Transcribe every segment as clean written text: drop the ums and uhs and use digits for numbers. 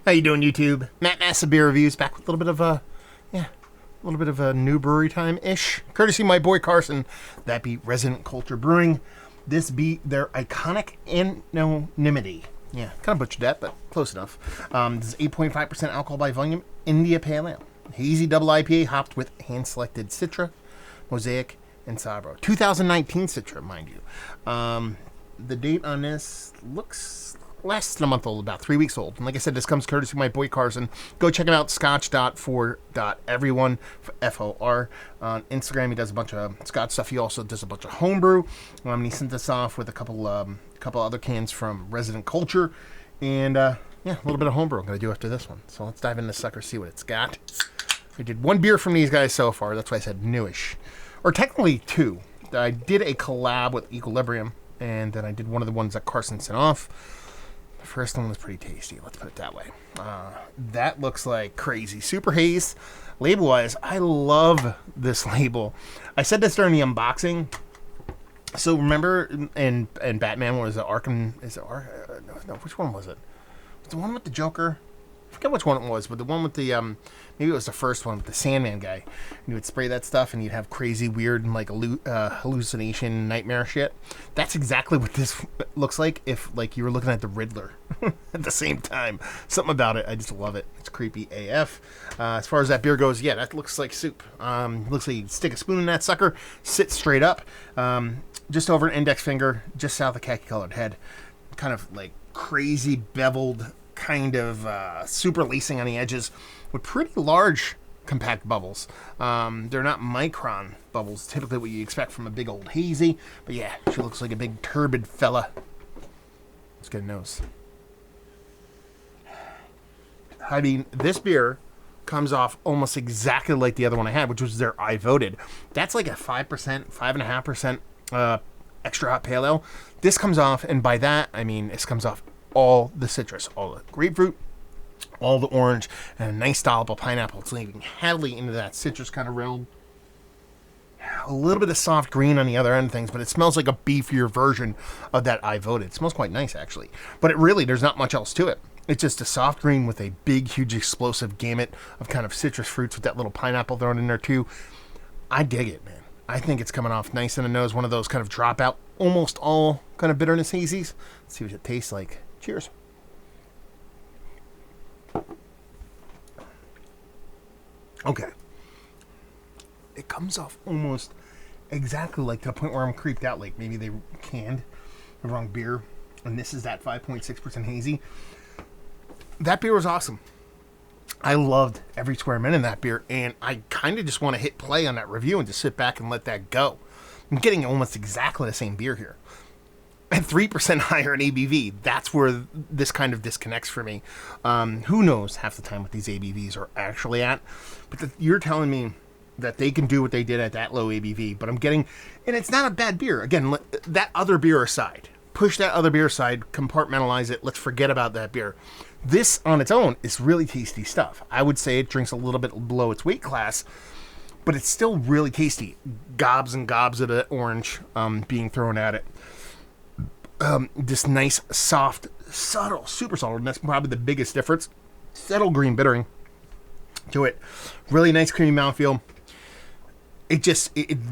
How you doing, YouTube? Matt Massa Beer Reviews back with a little bit of a new brewery time-ish. Courtesy of my boy Carson. That be Resident Culture Brewing. This be their iconic Anonymity. Yeah, kind of butchered that, but close enough. This is 8.5% alcohol by volume India Pale Ale. Hazy double IPA hopped with hand-selected Citra, Mosaic, and Sabro. 2019 Citra, mind you. The date on this looks less than a month old, about 3 weeks old. And like I said, this comes courtesy of my boy Carson. Go check him out, scotch.for.everyone, F-O-R. On Instagram, he does a bunch of Scotch stuff. He also does a bunch of homebrew. And he sent this off with a couple other cans from Resident Culture. And, yeah, a little bit of homebrew I'm going to do after this one. So let's dive into this sucker, see what it's got. I did one beer from these guys so far. That's why I said newish. Or technically two. I did a collab with Equilibrium. And then I did one of the ones that Carson sent off. The first one was pretty tasty, let's put it that way. That looks like crazy. Super Haze. Label-wise, I love this label. I said this during the unboxing. So remember in Batman, what was it? Arkham? No, which one was it? Was the one with the Joker? I forget which one it was, but the one with the, maybe it was the first one with the Sandman guy. And you would spray that stuff and you'd have crazy, weird, like, hallucination, nightmare shit. That's exactly what this looks like if, like, you were looking at the Riddler at the same time. Something about it, I just love it. It's creepy AF. As far as that beer goes, yeah, that looks like soup. Looks like you stick a spoon in that sucker, sit straight up, just over an index finger, just south of khaki-colored head. Kind of, like, crazy, beveled, kind of super lacing on the edges with pretty large compact bubbles. They're not micron bubbles, typically what you expect from a big old hazy, but yeah, she looks like a big turbid fella. Let's get a nose. I mean, this beer comes off almost exactly like the other one I had, which was their I Voted. That's like a 5%, 5.5% extra hot pale ale. This comes off, and by that, I mean, this comes off all the citrus, all the grapefruit, all the orange, and a nice dollop of pineapple. It's leaning heavily into that citrus kind of realm. A little bit of soft green on the other end of things, but it smells like a beefier version of that I Voted. It smells quite nice, actually. But it really, there's not much else to it. It's just a soft green with a big, huge, explosive gamut of kind of citrus fruits with that little pineapple thrown in there, too. I dig it, man. I think it's coming off nice in the nose. One of those kind of drop out, almost all kind of bitterness hazies. Let's see what it tastes like. Cheers. Okay. It comes off almost exactly like to the point where I'm creeped out. Like maybe they canned the wrong beer. And this is that 5.6% hazy. That beer was awesome. I loved every square minute of that beer. And I kind of just want to hit play on that review and just sit back and let that go. I'm getting almost exactly the same beer here. At 3% higher in ABV, that's where this kind of disconnects for me. Who knows half the time what these ABVs are actually at. But you're telling me that they can do what they did at that low ABV. But I'm getting, and it's not a bad beer. Again, that other beer aside. Push that other beer aside, compartmentalize it. Let's forget about that beer. This on its own is really tasty stuff. I would say it drinks a little bit below its weight class. But it's still really tasty. Gobs and gobs of the orange being thrown at it. This nice, soft, subtle, super subtle, and that's probably the biggest difference. Subtle green bittering to it. Really nice creamy mouthfeel.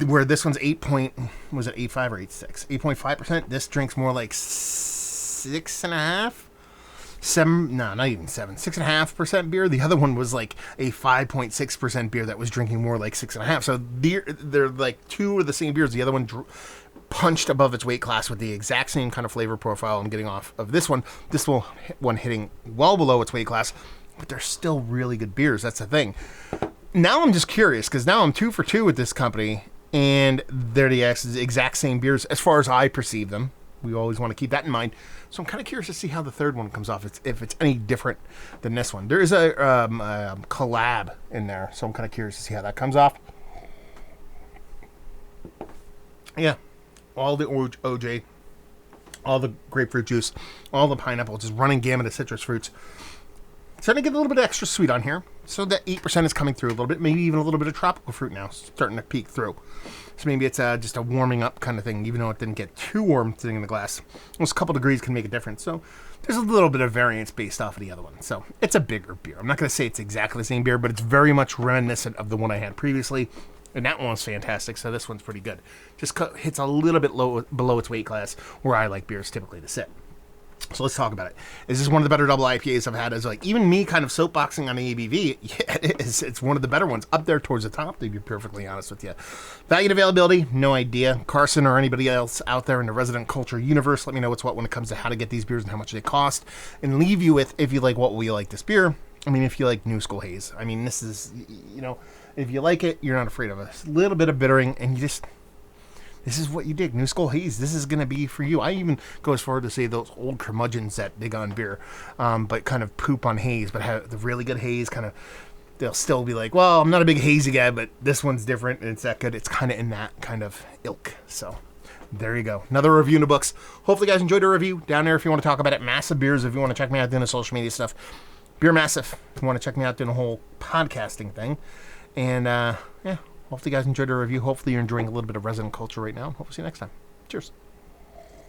Where this one's 8.5 or 8.6? 8.5%. This drink's more like 6.5? 7, no, not even 7. 6.5% beer. The other one was like a 5.6% beer that was drinking more like 6.5. So they're like two of the same beers. The other one punched above its weight class with the exact same kind of flavor profile I'm getting off of this one. This one hitting well below its weight class, but they're still really good beers. That's the thing. Now I'm just curious, because now I'm 2 for 2 with this company, and they're the exact same beers as far as I perceive them. We always want to keep that in mind. So I'm kind of curious to see how the third one comes off, if it's any different than this one. There is a collab in there, so I'm kind of curious to see how that comes off. Yeah. All the OJ, all the grapefruit juice, all the pineapple, just running gamut of citrus fruits. Starting to get a little bit extra sweet on here. So that 8% is coming through a little bit, maybe even a little bit of tropical fruit now, starting to peek through. So maybe it's just a warming up kind of thing, even though it didn't get too warm sitting in the glass. Almost a couple degrees can make a difference. So there's a little bit of variance based off of the other one. So it's a bigger beer. I'm not going to say it's exactly the same beer, but it's very much reminiscent of the one I had previously. And that one was fantastic, so this one's pretty good. Just hits a little bit low below its weight class, where I like beers typically to sit. So let's talk about it. Is this one of the better double IPAs I've had? Is like, even me kind of soapboxing on the ABV, yeah, it is. It's one of the better ones, up there towards the top, to be perfectly honest with you. Value and availability, no idea. Carson or anybody else out there in the resident culture universe, let me know what's what when it comes to how to get these beers and how much they cost. And leave you with, if you like what we like this beer, I mean, if you like New School Haze. I mean, this is, you know, if you like it, you're not afraid of a little bit of bittering, and you just... This is what you dig. New School Haze. This is going to be for you. I even go as far to say those old curmudgeons that dig on beer, but kind of poop on haze, but have the really good haze kind of, they'll still be like, well, I'm not a big hazy guy, but this one's different and it's that good. It's kind of in that kind of ilk. So there you go. Another review in the books. Hopefully you guys enjoyed the review. Down there if you want to talk about it. Massive Beers if you want to check me out doing the social media stuff. Beer Massive if you want to check me out doing the whole podcasting thing. And yeah. Hopefully you guys enjoyed the review. Hopefully you're enjoying a little bit of resident culture right now. Hopefully see you next time. Cheers.